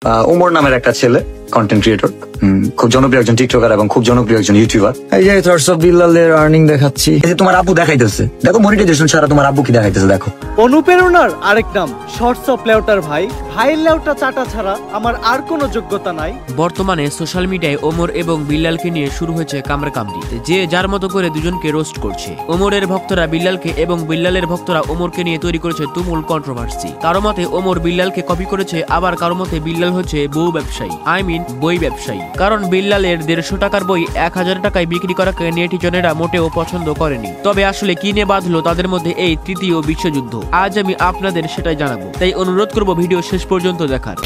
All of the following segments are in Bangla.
ওমর নামের একটা ছেলে, কন্টেন্ট ক্রিয়েটর, খুব জনপ্রিয় একজন টিকটকার এবং খুব জনপ্রিয় একজন ইউটিউবার। এই যে থটস অফ বিল্লালের আর্নিং দেখাচ্ছি, এই যে তোমার আব্বু দেখাইতেছে, দেখো মনিটাইজেশন ছাড়া তোমার আব্বু কি দেখাইতেছে দেখো। অনুপ্রেরণার আরেক নাম শর্টস অফ লেউটার ভাই। ভাইয়ের লেউটা চাটা ছাড়া আমার আর কোনো যোগ্যতা নাই। বর্তমানে সোশ্যাল মিডিয়ায় ওমর এবং বিল্লালকে নিয়ে শুরু হয়েছে কামড়াকামড়ি, যে যার মতো করে দুজনকে রোস্ট করছে। ওমরের ভক্তরা বিল্লালকে এবং বিল্লালের ভক্তরা ওমরকে নিয়ে তৈরি করেছে তুমুল কন্ট্রোভার্সি। কারো মতে ওমর বিল্লালকে কপি করেছে, আবার কারো মতে বিল্লাল হচ্ছে বউ ব্যবসায়ী, বই ব্যবসায়ী। কারণ বিল্লালের 150 টাকার বই 1000 টাকায় বিক্রি করাকে নেটিজনেরা মোটেও পছন্দ করেনি। তবে আসলে কি নিয়ে বাঁধলো তাদের মধ্যে এই তৃতীয় বিশ্বযুদ্ধ, আজ আমি আপনাদের সেটাই জানাবো, তাই অনুরোধ করবো ভিডিও শেষ পর্যন্ত দেখার।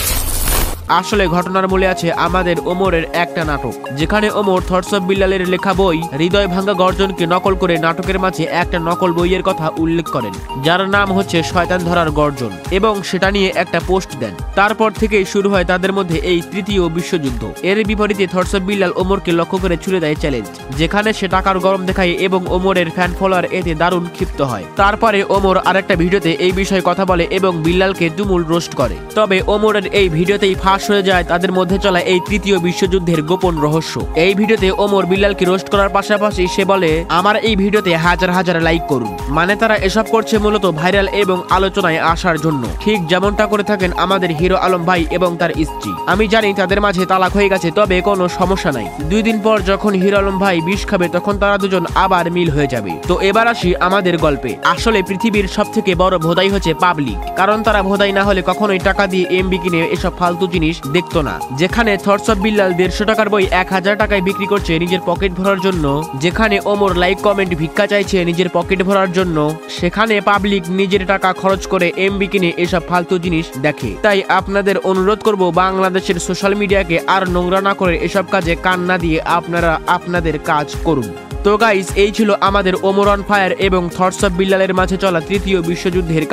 আসলে ঘটনার মূলে আছে আমাদের ওমরের একটা নাটক, যেখানে ওমর থটস অফ বিল্লালের লেখা বই হৃদয় ভাঙ্গা গর্জনকে নকল করে নাটকের মাঝে একটা নকল বইয়ের কথা উল্লেখ করেন, যার নাম হচ্ছে শয়তান ধরার গর্জন, এবং সেটা নিয়ে একটা পোস্ট দেন। তারপর থেকেই শুরু হয় তাদের মধ্যে এই তৃতীয় বিশ্বযুদ্ধ। এর বিপরীতে থটস অফ বিল্লাল ওমরকে লক্ষ্য করে ছুড়ে দেয় চ্যালেঞ্জ, যেখানে সে টাকার গরম দেখায় এবং ওমরের ফ্যান ফলোয়ার এতে দারুণ ক্ষিপ্ত হয়। তারপরে ওমর আরেকটা ভিডিওতে এই বিষয়ে কথা বলে এবং বিল্লালকে তুমুল রোস্ট করে। তবে ওমরের এই ভিডিওতেই ফাঁস হয়ে যায় তাদের মধ্যে চলা এই তৃতীয় বিশ্বযুদ্ধের গোপন রহস্য। এই ভিডিওতে ওমর বিল্লালকে রোস্ট করার পাশাপাশি সে বলে, আমার এই ভিডিওতে হাজার হাজার লাইক করুন। মানে তারা এসব করছে মূলত ভাইরাল এবং আলোচনায় আসার জন্য, ঠিক যেমনটা করে থাকেন আমাদের হিরো আলম ভাই এবং তার স্ত্রী। আমি জানি তাদের মাঝে তালাক হয়ে গেছে, তবে কোনো সমস্যা নাই। 2 দিন পর যখন হিরো আলম ভাই বিষ খাবে তখন তারা দুজন আবার মিল হয়ে যাবে। তো এবার আসি আমাদের গল্পে। আসলে পৃথিবীর সব থেকে বড় ভোদাই হচ্ছে পাবলিক, কারণ তারা ভোদাই না হলে কখনোই টাকা দিয়ে এমবি কিনে এসব ফালতু জিনিস দেখতো না। যেখানে থটস অফ বিল্লাল 150 টাকার বই 1000 টাকায় বিক্রি করছে নিজের পকেট ভরার জন্য, যেখানে ওমর লাইক কমেন্ট ভিক্ষা চাইছে নিজের পকেট ভরার জন্য, সেখানে পাবলিক নিজের টাকা খরচ করে এমবি কিনে এসব ফালতু জিনিস দেখে। তাই আপনাদের অনুরোধ করব, বাংলাদেশের সোশ্যাল মিডিয়াকে আর নোংরা না করে এসব কাজে কান না দিয়ে আপনারা আপনাদের কাজ করুন। তো গাইস, এই ছিল আমাদের ওমর অন ফায়ার এবং থটস অফ বিল্লালের মাঝে চলা তৃতীয় বিশ্বযুদ্ধের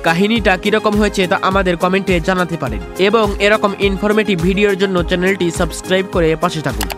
কাহিনীটা কিরকম হয়েছে তা আমাদের কমেন্টে জানাতে পারেন, এবং এরকম ইনফরমেটিভ ভিডিওর জন্য চ্যানেলটি সাবস্ক্রাইব করে পাশে থাকুন।